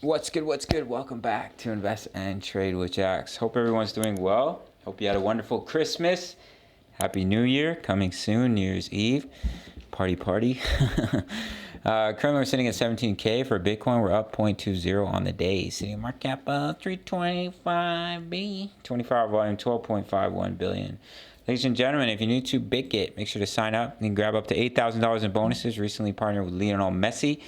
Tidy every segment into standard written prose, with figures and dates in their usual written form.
What's good? What's good? Welcome back to Invest and Trade with Jax. Hope everyone's doing well. Hope you had a wonderful Christmas. Happy New Year coming soon, New Year's Eve. Party. Currently we're sitting at 17K for Bitcoin. We're up 0.20 on the day. Sitting market cap 325B. 24-hour volume 12.51 billion. Ladies and gentlemen, if you're new to BitGet, make sure to sign up. You can grab up to $8,000 in bonuses. Recently partnered with Lionel Messi.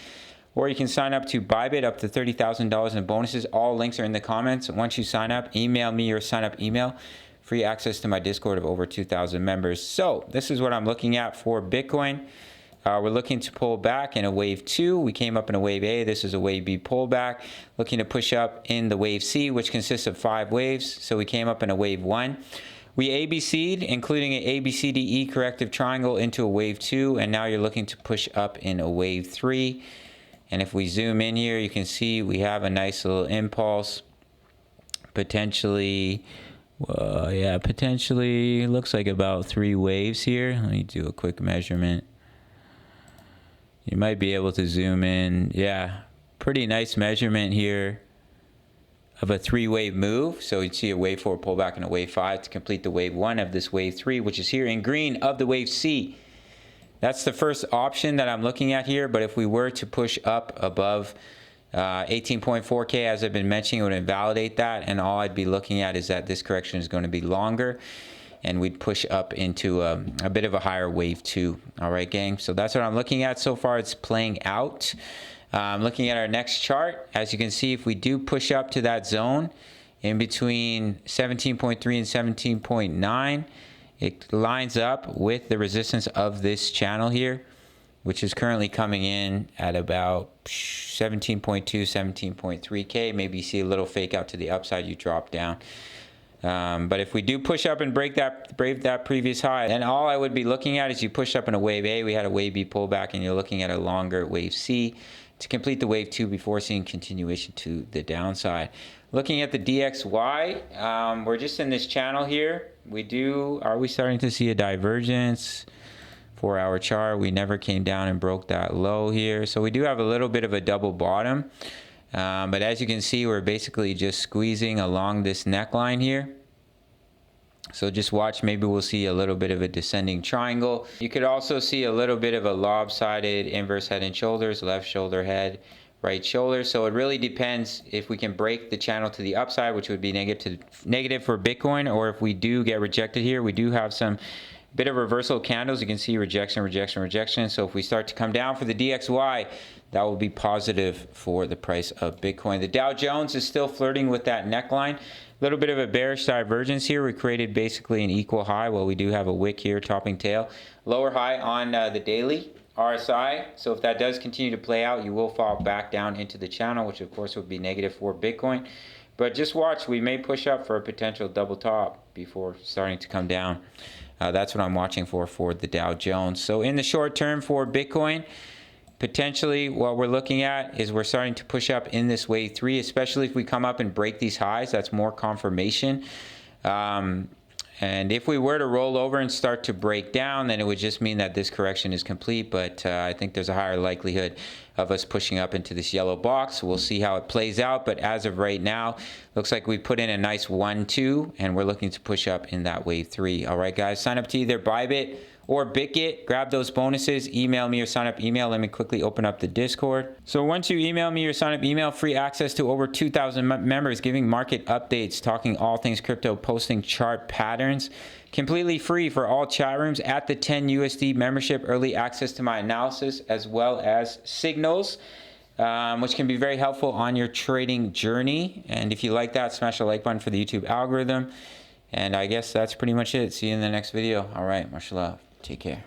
Or you can sign up to Bybit, up to $30,000 in bonuses. All links are in the comments. Once you sign up, email me your sign up email. Free access to my Discord of over 2,000 members. So this is what I'm looking at for Bitcoin. We're looking to pull back in a wave 2. We came up in a wave A. This is a wave B pullback. Looking to push up in the wave C, which consists of 5 waves. So we came up in a wave 1. We ABC'd, including an ABCDE corrective triangle, into a wave 2. And now you're looking to push up in a wave 3. And if we zoom in here, you can see we have a nice little impulse. Potentially, potentially looks like about 3 waves here. Let me do a quick measurement. You might be able to zoom in. Yeah, pretty nice measurement here of a 3-wave move. So you'd see a wave 4 pullback and a wave 5 to complete the wave 1 of this wave 3, which is here in green of the wave C. That's the first option that I'm looking at here, but if we were to push up above 18.4K, as I've been mentioning, it would invalidate that, and all I'd be looking at is that this correction is going to be longer, and we'd push up into a bit of a higher wave 2. All right, gang? So that's what I'm looking at. So far, it's playing out. Looking at our next chart, as you can see, if we do push up to that zone in between 17.3 and 17.9, it lines up with the resistance of this channel here, which is currently coming in at about 17.2, 17.3K. Maybe you see a little fake out to the upside, you drop down. But if we do push up and break that previous high, then all I would be looking at is you push up in a wave A, we had a wave B pullback, and you're looking at a longer wave C to complete the wave 2 before seeing continuation to the downside. Looking at the DXY, we're just in this channel here. Are we starting to see a divergence? 4-hour chart, we never came down and broke that low here. So we do have a little bit of a double bottom. But as you can see, we're basically just squeezing along this neckline here. So just watch, maybe we'll see a little bit of a descending triangle. You could also see a little bit of a lopsided inverse head and shoulders, left shoulder head, right shoulder. So it really depends if we can break the channel to the upside, which would be negative for Bitcoin, or if we do get rejected here. We do have some bit of reversal candles. You can see rejection. So if we start to come down for the DXY, that will be positive for the price of Bitcoin. The Dow Jones is still flirting with that neckline. A little bit of a bearish divergence here. We created basically an equal high. Well, we do have a wick here, topping tail. Lower high on the daily RSI. So if that does continue to play out, you will fall back down into the channel, which of course would be negative for Bitcoin. But just watch, we may push up for a potential double top before starting to come down. That's what I'm watching for the Dow Jones. So in the short term for Bitcoin, potentially what we're looking at is we're starting to push up in this wave 3, especially if we come up and break these highs. That's more confirmation. And if we were to roll over and start to break down, then it would just mean that this correction is complete. But I think there's a higher likelihood of us pushing up into this yellow box. We'll see how it plays out. But as of right now, looks like we put in a nice 1-2, and we're looking to push up in that wave 3. All right, guys, sign up to either Bybit or BitGet. Grab those bonuses. Email me your sign up email. Let me quickly open up the Discord. So once you email me your sign up email, free access to over 2,000 members, giving market updates, talking all things crypto, posting chart patterns, completely free for all chat rooms at the 10 USD membership, early access to my analysis, as well as signals, which can be very helpful on your trading journey. And if you like that, smash the like button for the YouTube algorithm. And I guess that's pretty much it. See you in the next video. All right, much love. Take care.